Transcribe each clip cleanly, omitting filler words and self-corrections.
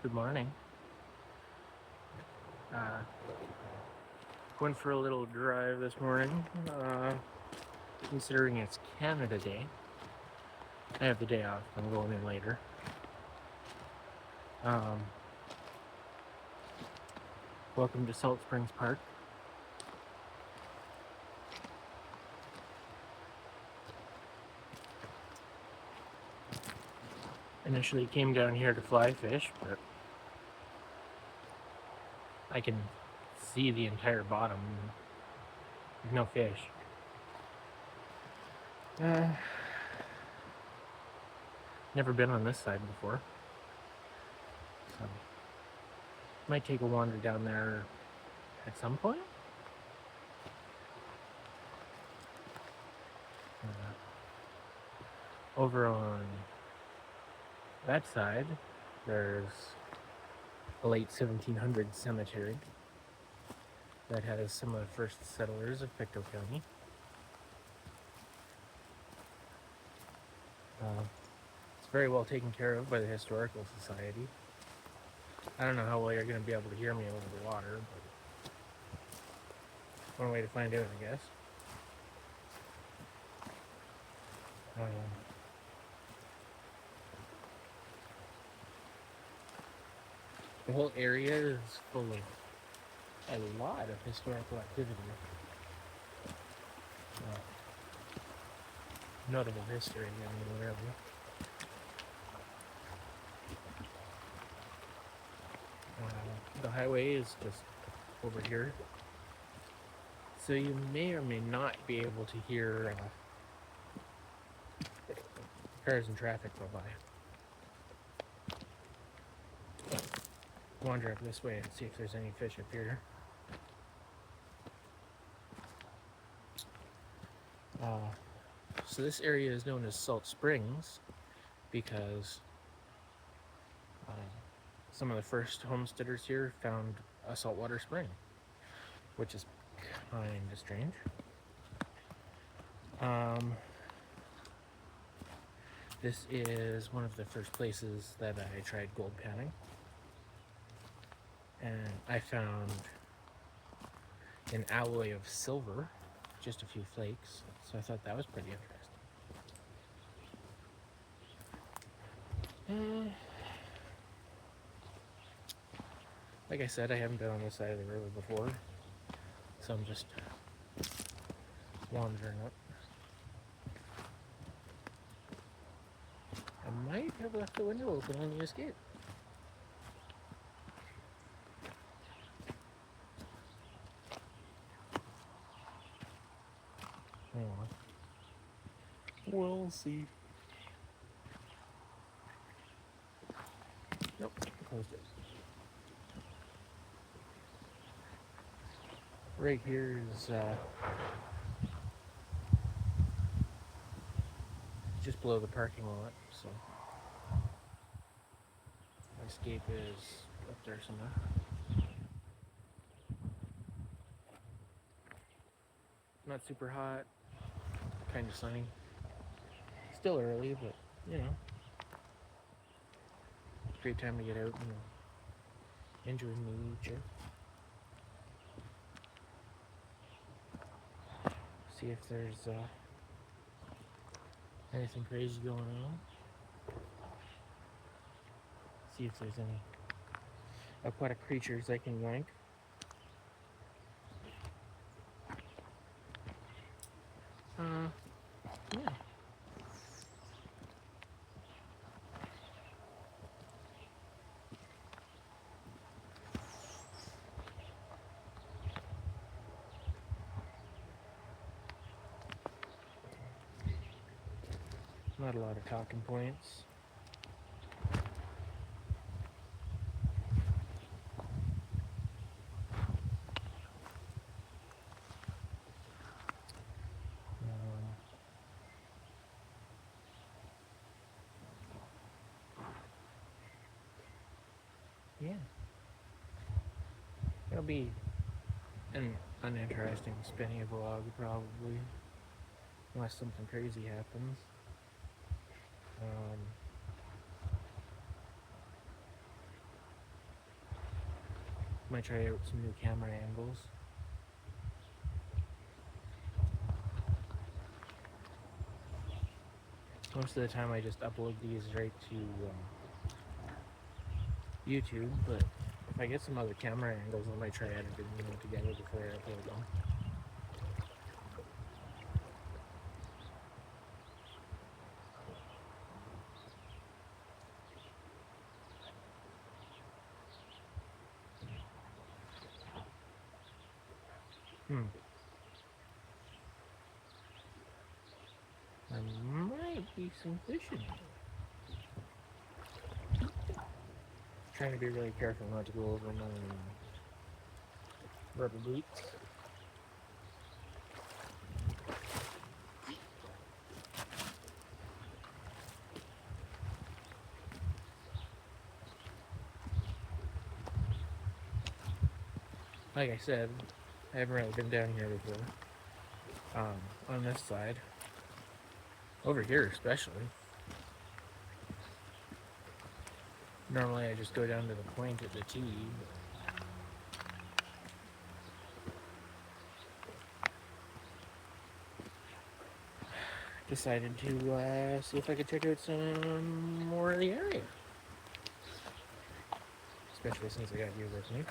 Good morning. Uh, Went for a little drive this morning. Considering it's Canada Day, I have the day off. I'm going in later. Um, Welcome to Salt Springs Park. Initially came down here to fly fish, but I can see the entire bottom. There's no fish. Never been on this side before, so might take a wander down there at some point. Over on that side, there's a late 1700s cemetery that has some of the first settlers of Pictou County. It's very well taken care of by the Historical Society. I don't know how well you're going to be able to hear me over the water, but one way to find out, I guess. The whole area is full of a lot of historical activity. Notable history, really. The highway is just over here, so you may or may not be able to hear cars and traffic go by. Wander up this way and see if there's any fish up here. So this area is known as Salt Springs because some of the first homesteaders here found a saltwater spring, which is kind of strange. This is one of the first places that I tried gold panning, and I found an alloy of silver, just a few flakes, so I thought that was pretty interesting. Like I said, I haven't been on this side of the river before, so I'm just wandering up. I might have left the window open on the escape. We'll see. Nope, closed it. Right here is just below the parking lot, so my escape is up there somewhere. Not super hot, kind of sunny. Still early, but great time to get out and enjoy nature. See if there's anything crazy going on. See if there's any aquatic creatures I can yank. Yeah. Not a lot of talking points. Yeah. It'll be an uninteresting spinning vlog, probably, unless something crazy happens. Might try out some new camera angles. Most of the time I just upload these right to YouTube, but if I get some other camera angles, I might try editing them together before I upload them. There might be some fishing. Trying to be really careful not to go over my rubber boots. Like I said, I haven't really been down here before. On this side. Over here especially. Normally I just go down to the point at the T. Decided to see if I could check out some more of the area. Especially since I got you with me.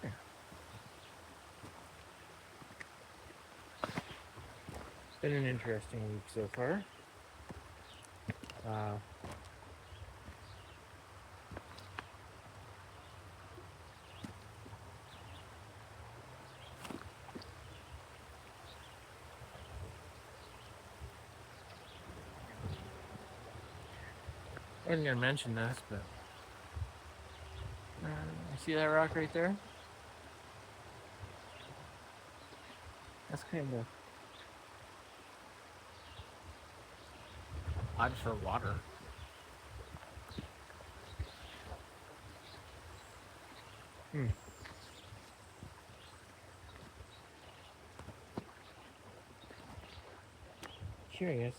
Yeah. It's been an interesting week so far. I wasn't gonna mention this, but see that rock right there? That's kind of odd for water. Curious.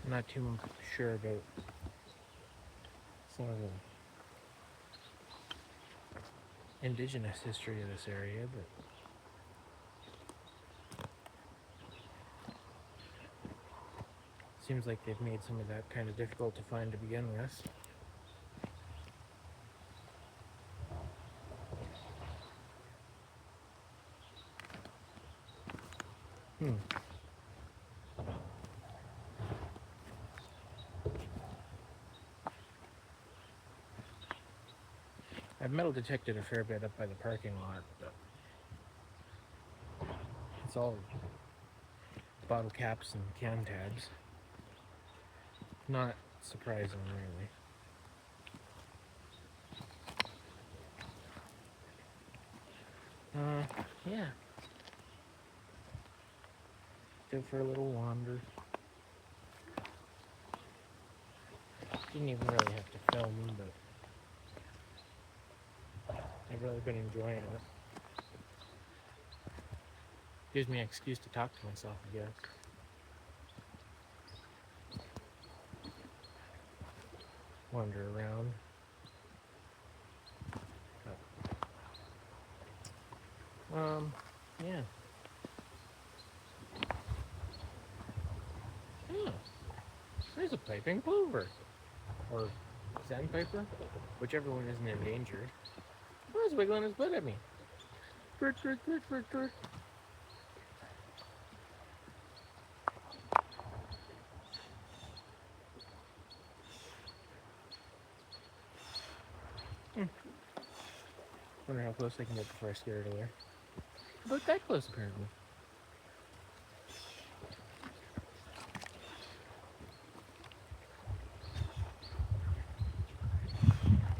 I'm not too sure about some of the indigenous history of this area, but seems like they've made some of that kind of difficult to find to begin with. I've metal detected a fair bit up by the parking lot, but it's all bottle caps and can tabs. Not surprising, really. Yeah. Go for a little wander. Didn't even really have to film, but I've really been enjoying it. Gives me an excuse to talk to myself, I guess. Wander around. Yeah. Yeah. There's a piping plover. Or sandpiper. Whichever one isn't endangered. Oh, he's wiggling his butt at me. Bird, bird, bird, bird, bird. Wonder how close I can get before I scare it away. About that close, apparently.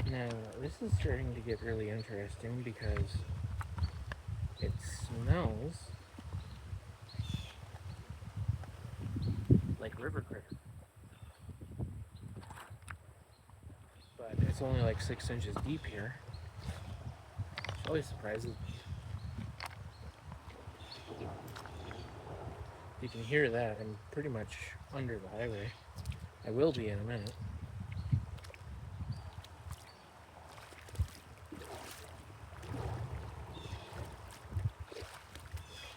Now, this is starting to get really interesting because it smells like river critter. But it's only like 6 inches deep here. always surprises me. You can hear that. I'm pretty much under the highway. I will be in a minute.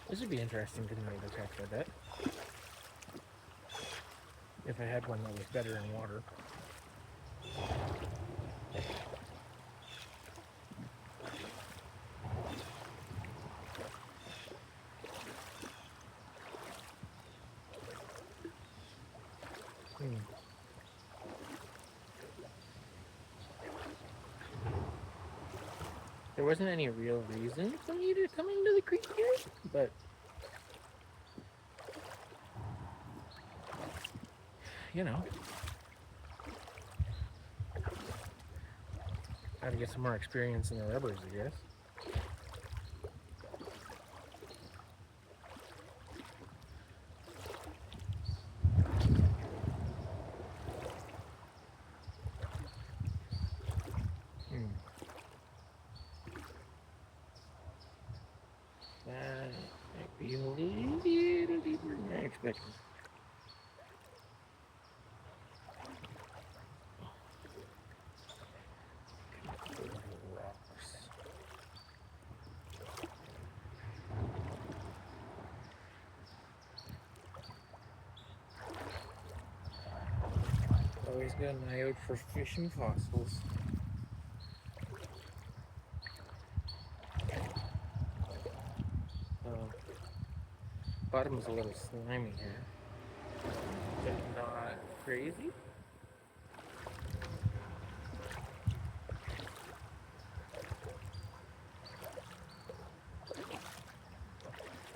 This would be interesting to night detect, I bet. If I had one that was better in water. There wasn't any real reason for me to come into the creek here, but you know, gotta get some more experience in the rubbers, I guess. That might be a little deeper than I expected. Always got an eye out for fish and fossils. Bottom's a little slimy here, but not crazy.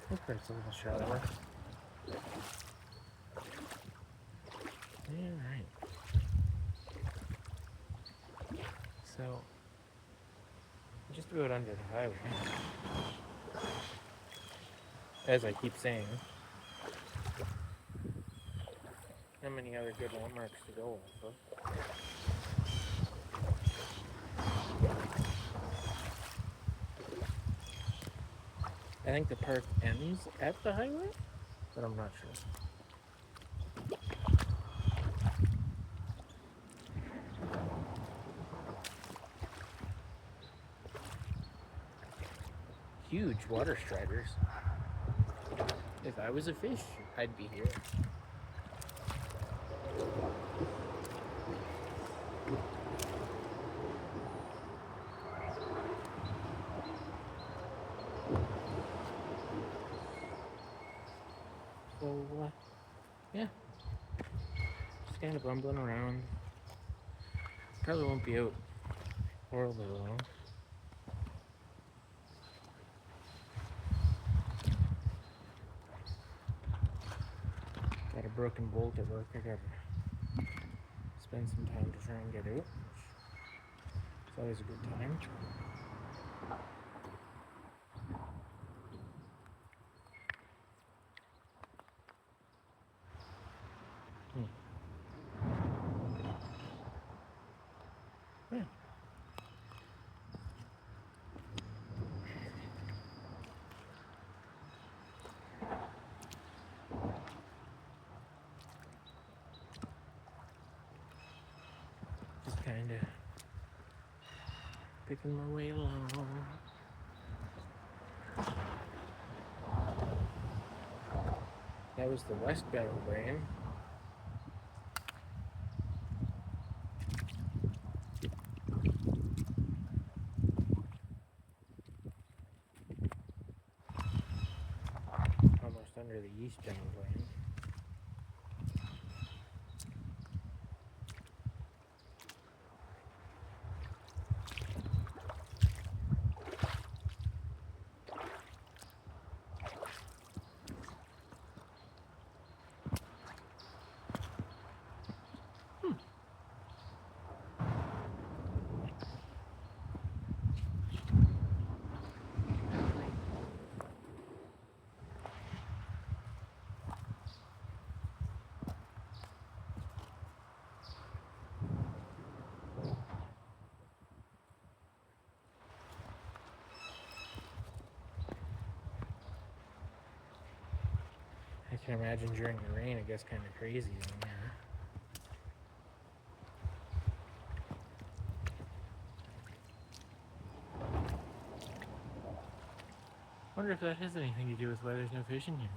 This part's a little shallower. Alright. So, just about under the highway. As I keep saying. How many other good landmarks to go off of? I think the park ends at the highway, but I'm not sure. Huge water striders. If I was a fish, I'd be here. So, yeah. Just kind of bumbling around. Probably won't be out horribly long. Got a broken bolt at work. I gotta spend some time to try and get out. It's always a good time. Yeah. Just kind of picking my way along. That was the West Battle Brain. Almost under the East Battle Brain. I can imagine during the rain it gets kind of crazy in there. Wonder if that has anything to do with why there's no fish in here.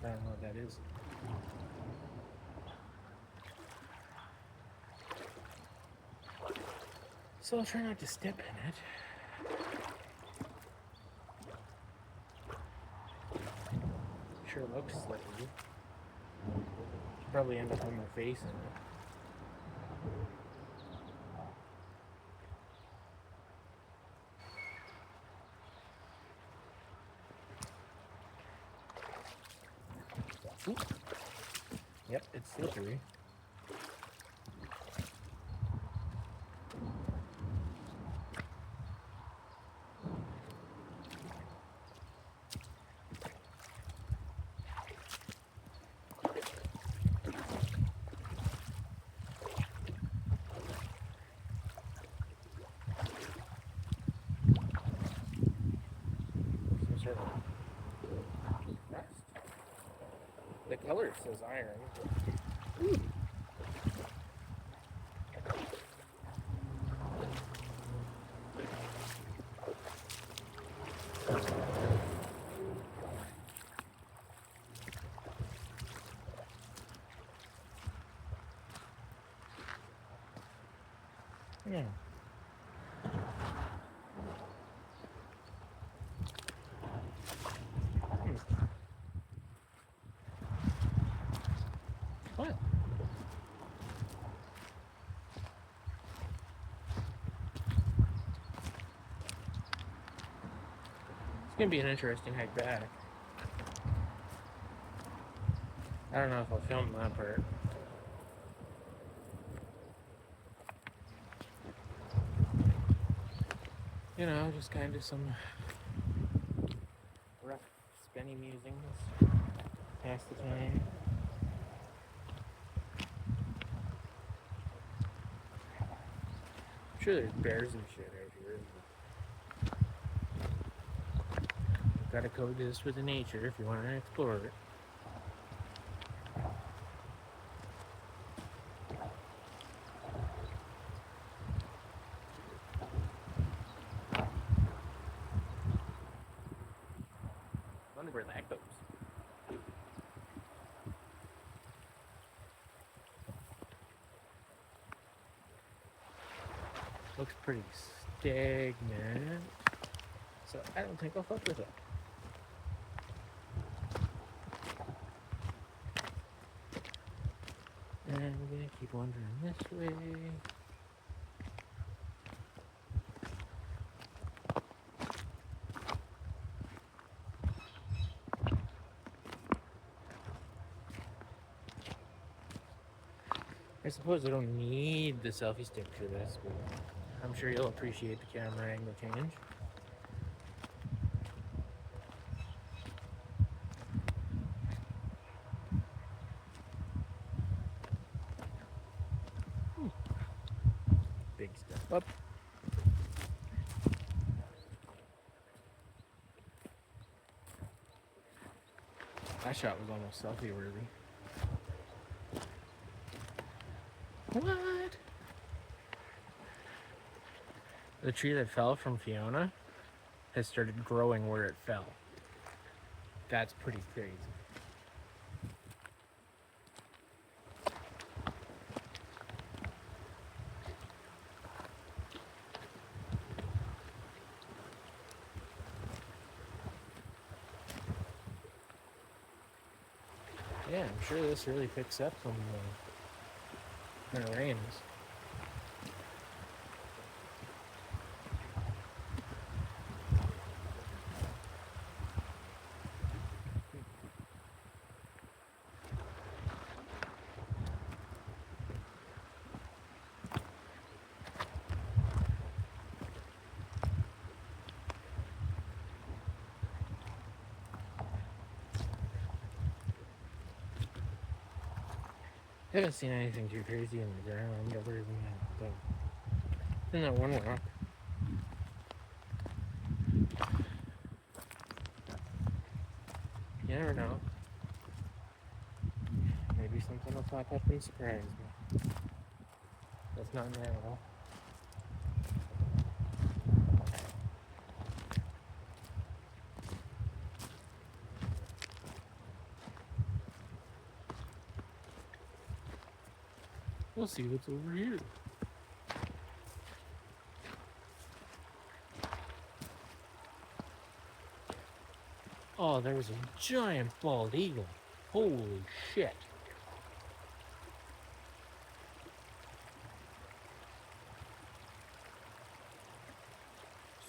I don't know what that is. So I'll try not to step in it. Sure looks slippery. Probably end up on my face in it. Ooh. Yep, it's slippery. Some sort of rust. The color says iron. Ooh. Yeah. Well. It's gonna be an interesting hike back. I don't know if I'll film that part. You know, just kind of some rough, spinny musings. Pass the time. I'm sure there's bears and shit out here. Gotta coexist with the nature if you want to explore it. Wonder where that goes. Looks pretty stagnant, so I don't think I'll fuck with it. And we're gonna keep wandering this way. I suppose I don't need the selfie stick for this, but I'm sure you'll appreciate the camera angle change. Big step up. That shot was almost selfie worthy. What? The tree that fell from Fiona has started growing where it fell. That's pretty crazy. Yeah, I'm sure this really picks up when it rains. I haven't seen anything too crazy in the ground other than that one rock. You never know. Maybe something will pop up and surprise me. That's not now. We'll see what's over here. Oh, there was a giant bald eagle. Holy shit.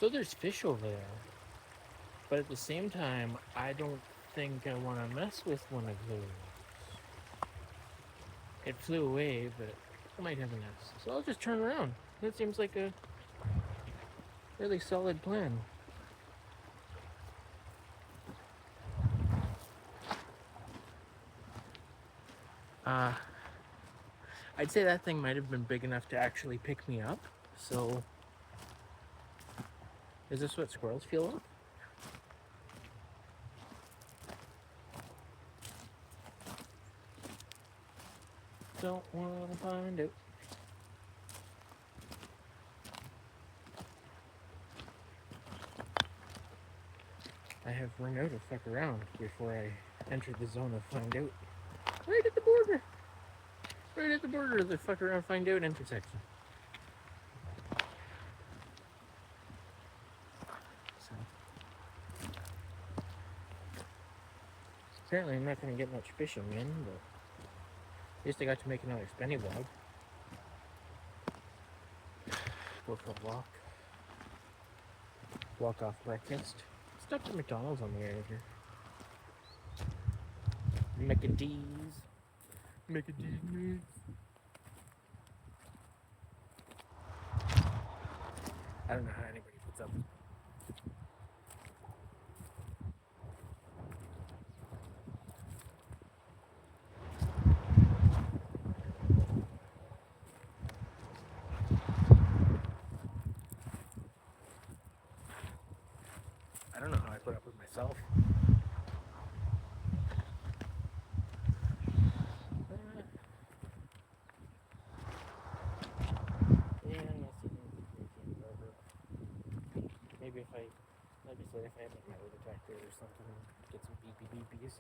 So there's fish over there. But at the same time, I don't think I want to mess with one of those. It flew away, but it might have a nest. So I'll just turn around. That seems like a really solid plan. I'd say that thing might have been big enough to actually pick me up. So, is this what squirrels feel like? Don't want to find out. I have run out of fuck around before I enter the zone of find out. Right at the border. Right at the border of the fuck around find out intersection. So apparently I'm not going to get much fishing in, but at least I got to make another spinny vlog. Go for a walk. Walk off breakfast. Stopped at McDonald's on the way over here. Mickey D's. Mickey D's. I don't know how anybody puts up with it. I don't know how I put up with myself. Maybe if I, like I said, if I had like my metal detector or something, get some beepies.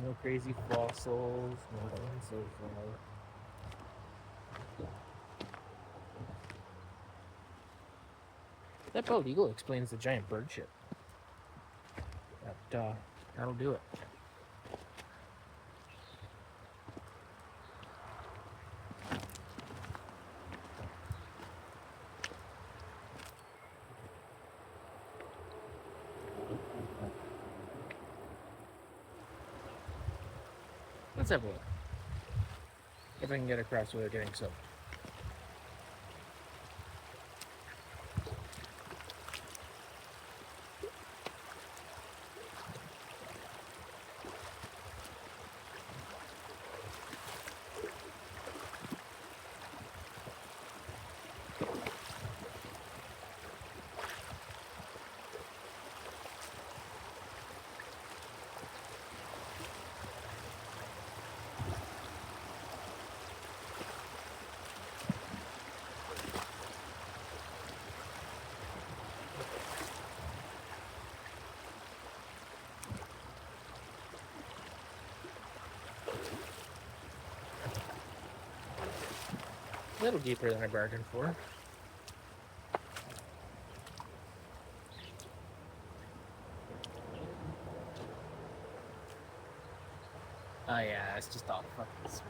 No crazy fossils, nothing so far. That bald eagle explains the giant bird shit. That'll do it. Let's have a look. If I can get across without getting soaked. A little deeper than I bargained for. Oh yeah, it's just all fucking sweet.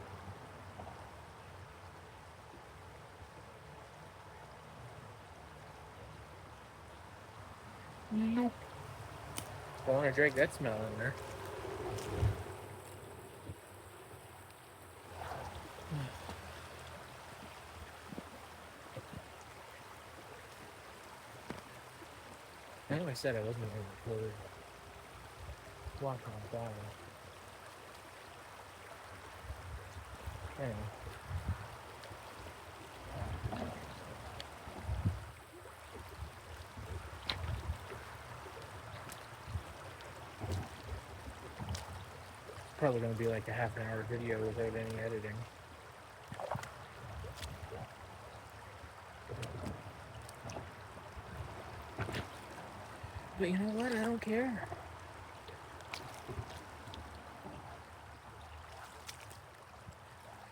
Nope. I want to drink that smell in there. I know I said I wasn't going to record walking by. Anyway. It's probably going to be like a half-an-hour video without any editing. But you know what? I don't care.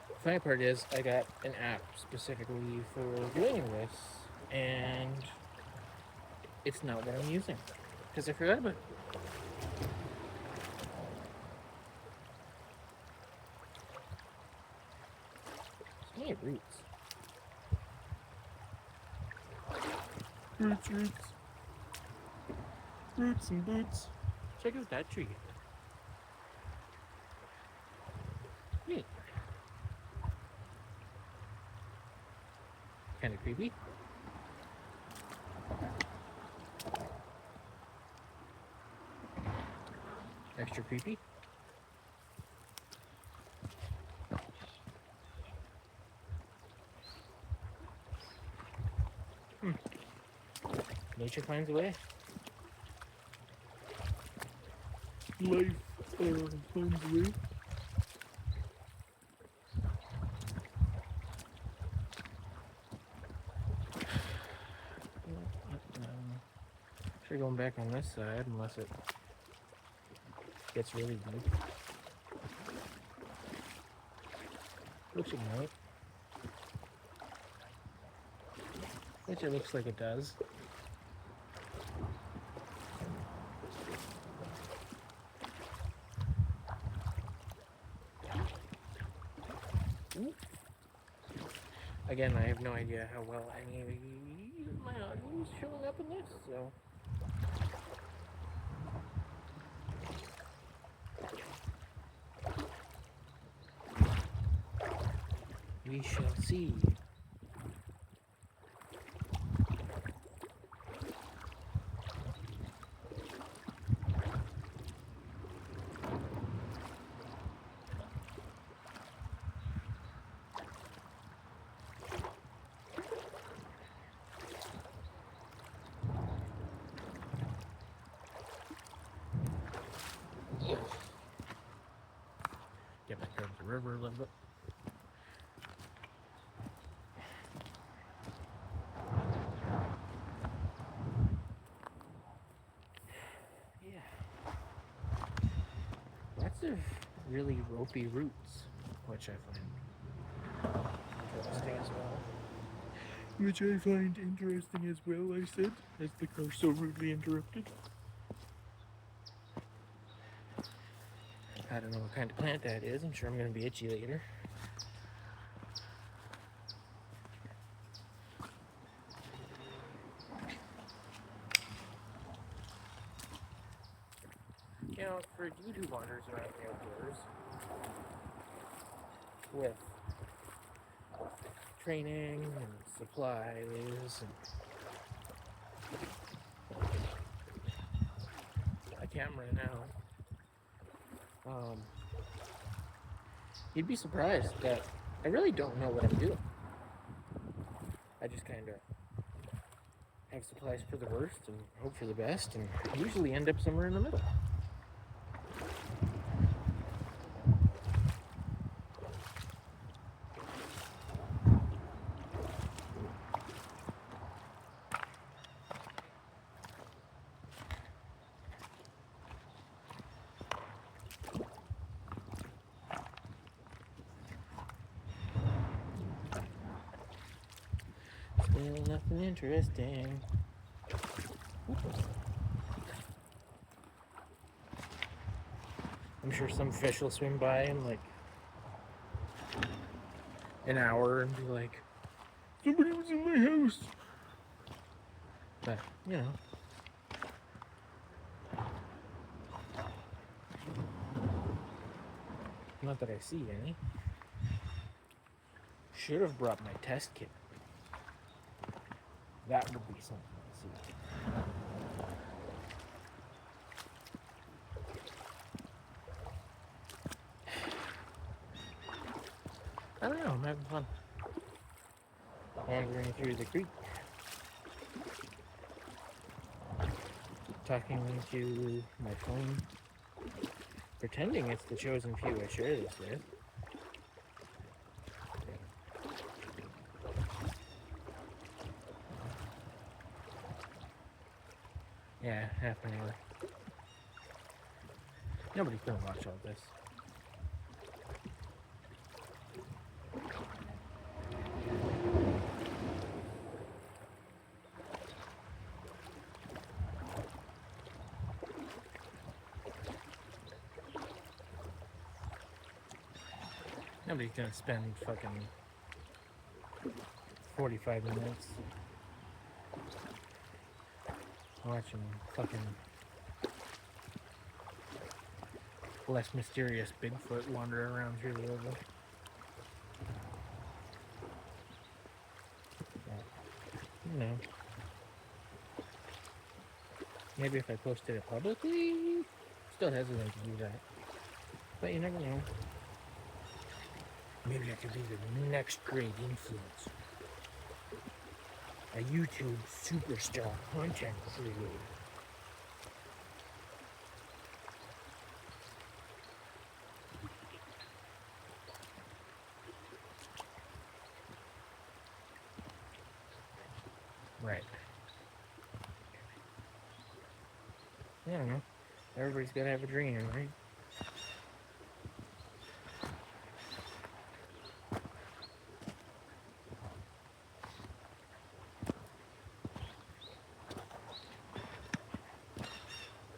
The funny part is, I got an app specifically for doing this, and it's not what I'm using because I forgot about it. So many roots. Roots. Roots and boots. Check out that tree. Neat. Kind of creepy. Extra creepy. Nature finds a way. Life finds a way. Try going back on this side unless it gets really deep. Which it might. Which it looks like it does. Again, I have no idea how well any of my audio is showing up in this, so. We shall see. Get back over the river a little bit. Yeah. Lots of really ropey roots, which I find interesting as well. Which I find interesting as well, I said, as the car so rudely interrupted. I don't know what kind of plant that is. I'm sure I'm going to be itchy later. You know, for you who wanders around the outdoors with training and supplies and a camera now, you'd be surprised that I really don't know what I'm doing. I just kind of have supplies for the worst and hope for the best, and usually end up somewhere in the middle. Still nothing interesting. I'm sure some fish will swim by in like an hour and be like, somebody was in my house. But, you know. Not that I see any. Should have brought my test kit. That would be something to see. I don't know, I'm having fun. Wandering through the creek. Talking to my phone. Pretending it's the chosen few I share this with. Yeah, half an hour. Nobody's gonna watch all this. Nobody's gonna spend fucking 45 minutes watching fucking less mysterious Bigfoot wander around through the river. You know. Maybe if I posted it publicly, still hesitant to do that. But you never know. Maybe I could be the next great influence. A YouTube superstar content creator. Right. I don't know. Everybody's gotta have a dream, right?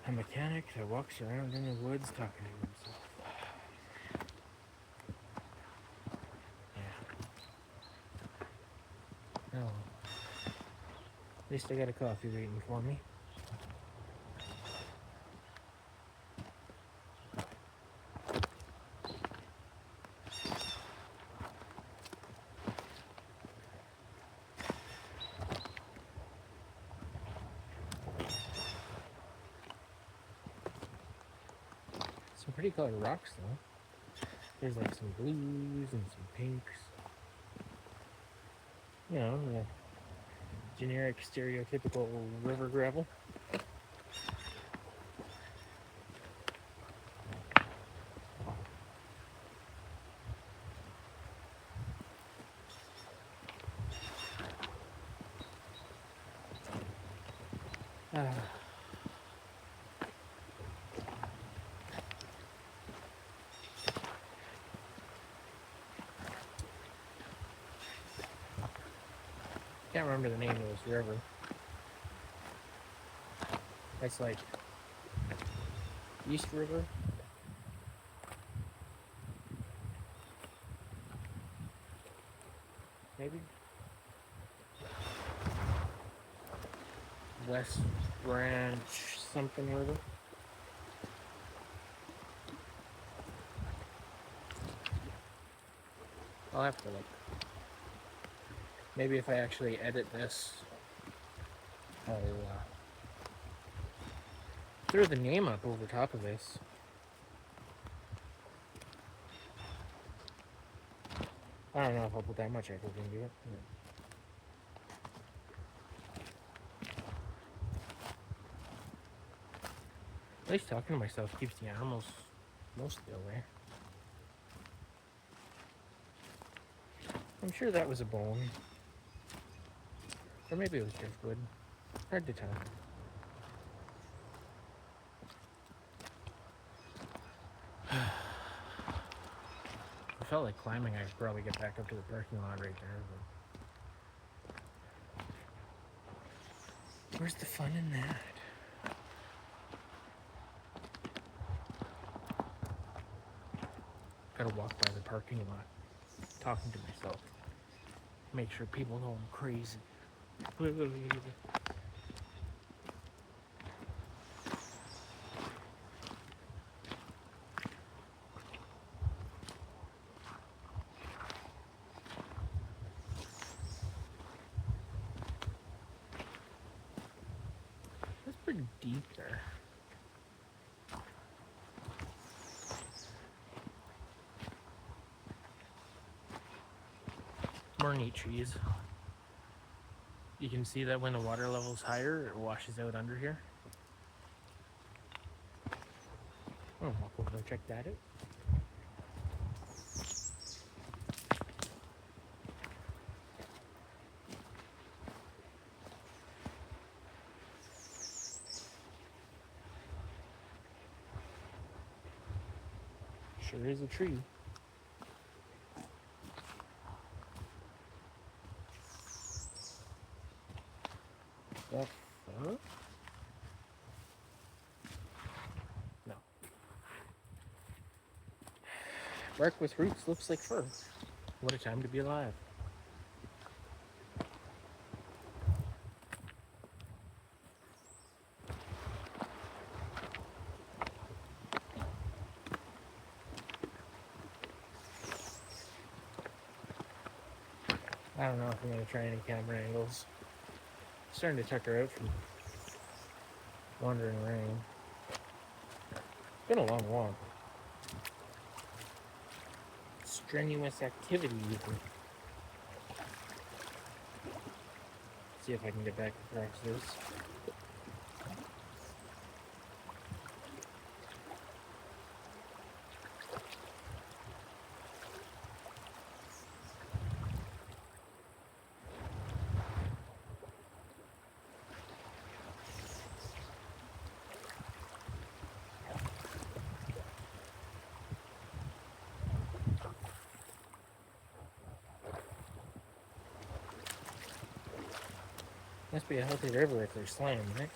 A mechanic that walks around in the woods talking to himself. Yeah. Oh. At least I got a coffee waiting for me. Some pretty colored rocks though. There's like some blues and some pinks. You know, the generic stereotypical river gravel. Can't remember the name of this river. It's like East River. Maybe? West Branch something river. I'll have to look. Maybe if I actually edit this, I'll throw the name up over top of this. I don't know if I'll put that much effort into it. At least talking to myself keeps the animals mostly away. I'm sure that was a bone. Or maybe it was driftwood. Hard to tell. I felt like climbing. I could probably get back up to the parking lot right there. But where's the fun in that? Gotta walk by the parking lot, talking to myself. Make sure people know I'm crazy. That's pretty deep there. more neat trees. You can see that when the water level is higher, it washes out under here. Oh, I'll go check that out. Sure is a tree. The fuck? No. Bark with roots looks like fur. What a time to be alive. I don't know if I'm going to try any camera angles. Starting to tucker out from wandering around. It's been a long walk. Strenuous activity even. See if I can get back across this. Must be a healthy river if there's slime, right?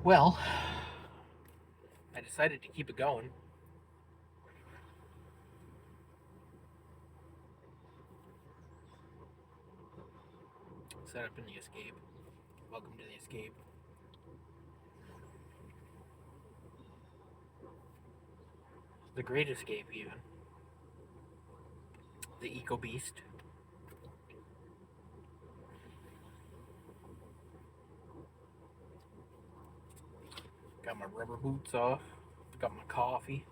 Well, I decided to keep it going. Set up in the escape. Welcome to the escape. The Great Escape, even. The Eco Beast. Got my rubber boots off. Got my coffee.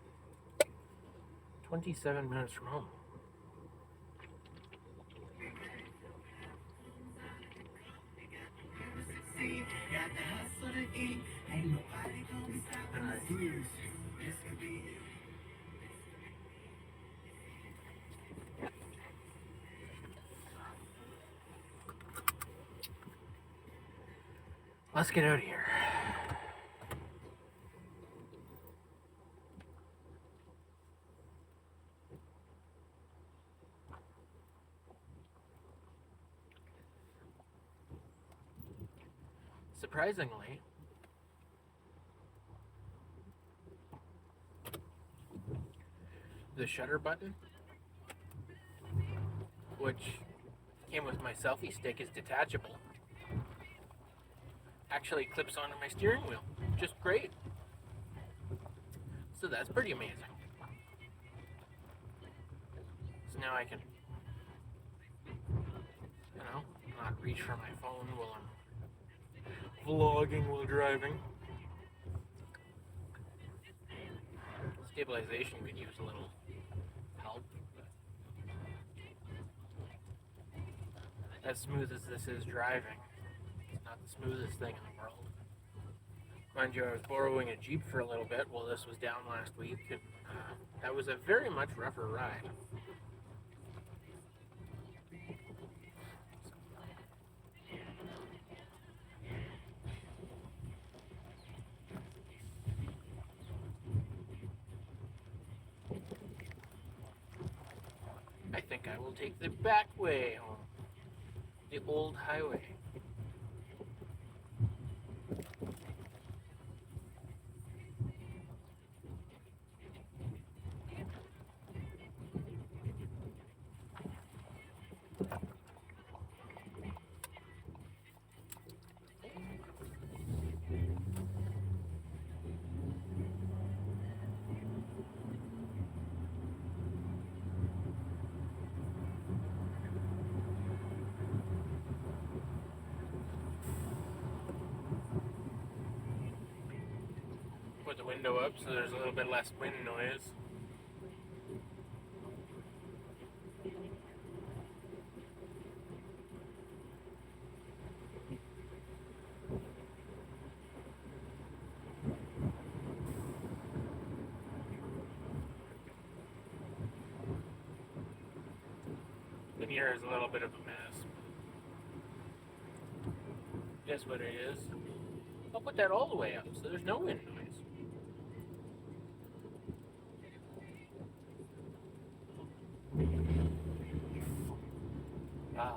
27 minutes from home. Let's get out of here. Surprisingly, the shutter button, which came with my selfie stick, is detachable. Actually clips onto my steering wheel. Just great. So that's pretty amazing. So now I can, not reach for my phone while I'm vlogging while driving. Stabilization could use a little help. As smooth as this is driving, it's not the smoothest thing in the world. Mind you, I was borrowing a Jeep for a little bit while this was down last week, and that was a very much rougher ride. I think I will take the back way home. The old highway. window up so there's a little bit less wind noise. And here is a little bit of a mess. Guess what it is? I'll put that all the way up so there's no wind noise. Ah.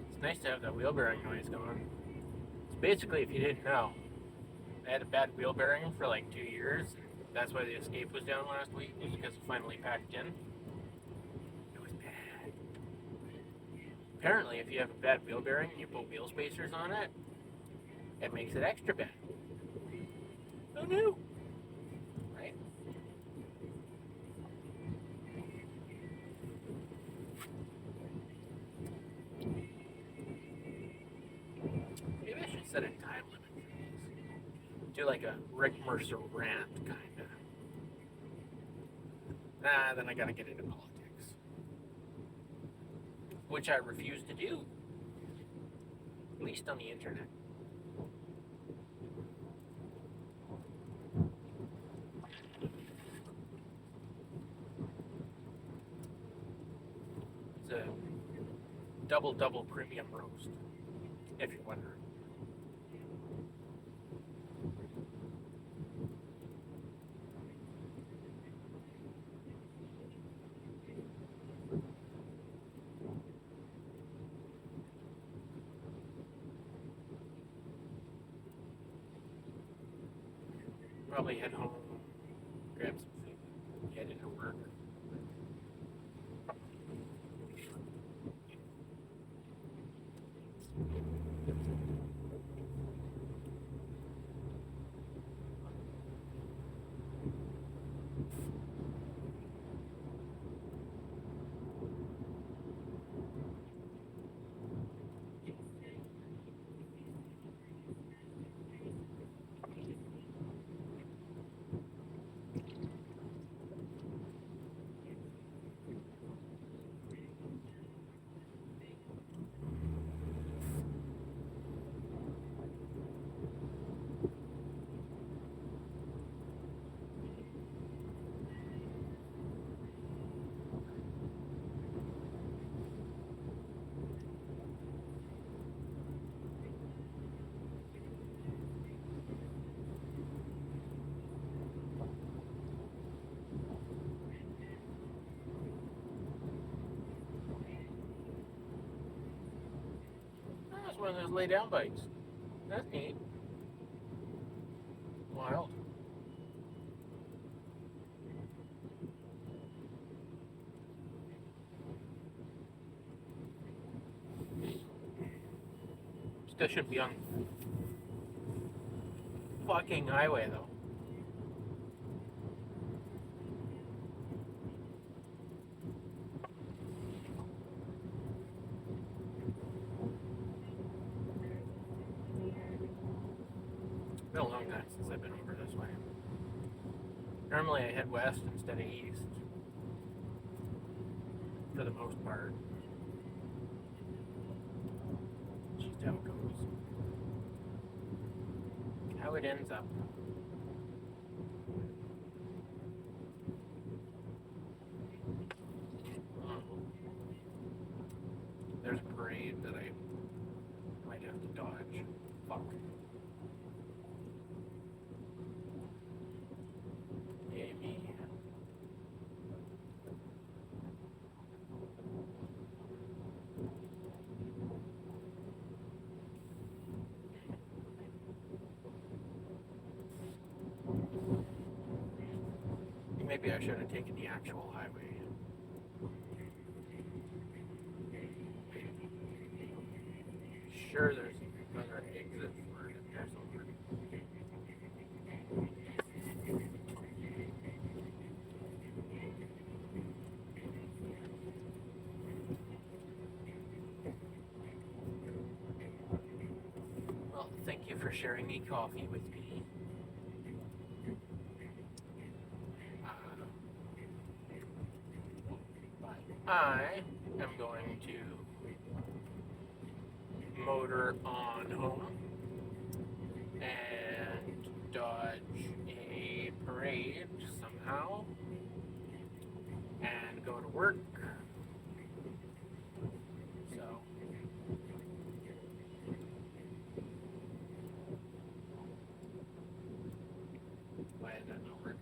It's nice to have that wheel bearing noise going. It's basically, if you didn't know, I had a bad wheel bearing for like 2 years. That's why the Escape was down last week, was because it finally packed in. It was bad. Apparently, if you have a bad wheel bearing and you put wheel spacers on it, it makes it extra bad. Who knew? Right? Maybe I should set a time limit for these. Do like a Rick Mercer rant, kinda. Nah, then I gotta get into politics. Which I refuse to do. At least on the internet. It's a double premium roast, if you're wondering. Probably head home, grab some food, head into work. That's one of those lay down bikes. That's neat. Wild. Still should be on fucking highway though. It's been a long time since I've been over this way. Normally I head west instead of east. For the most part. Just how it goes. How it ends up. There's a parade that I might have to dodge. Fuck. Yay me. Maybe I should have taken the actual highway. Sure, there's another exit for it in there somewhere. for sharing a coffee with me. But I am going to motor on home and dodge a parade somehow and go to work. So why did that not work?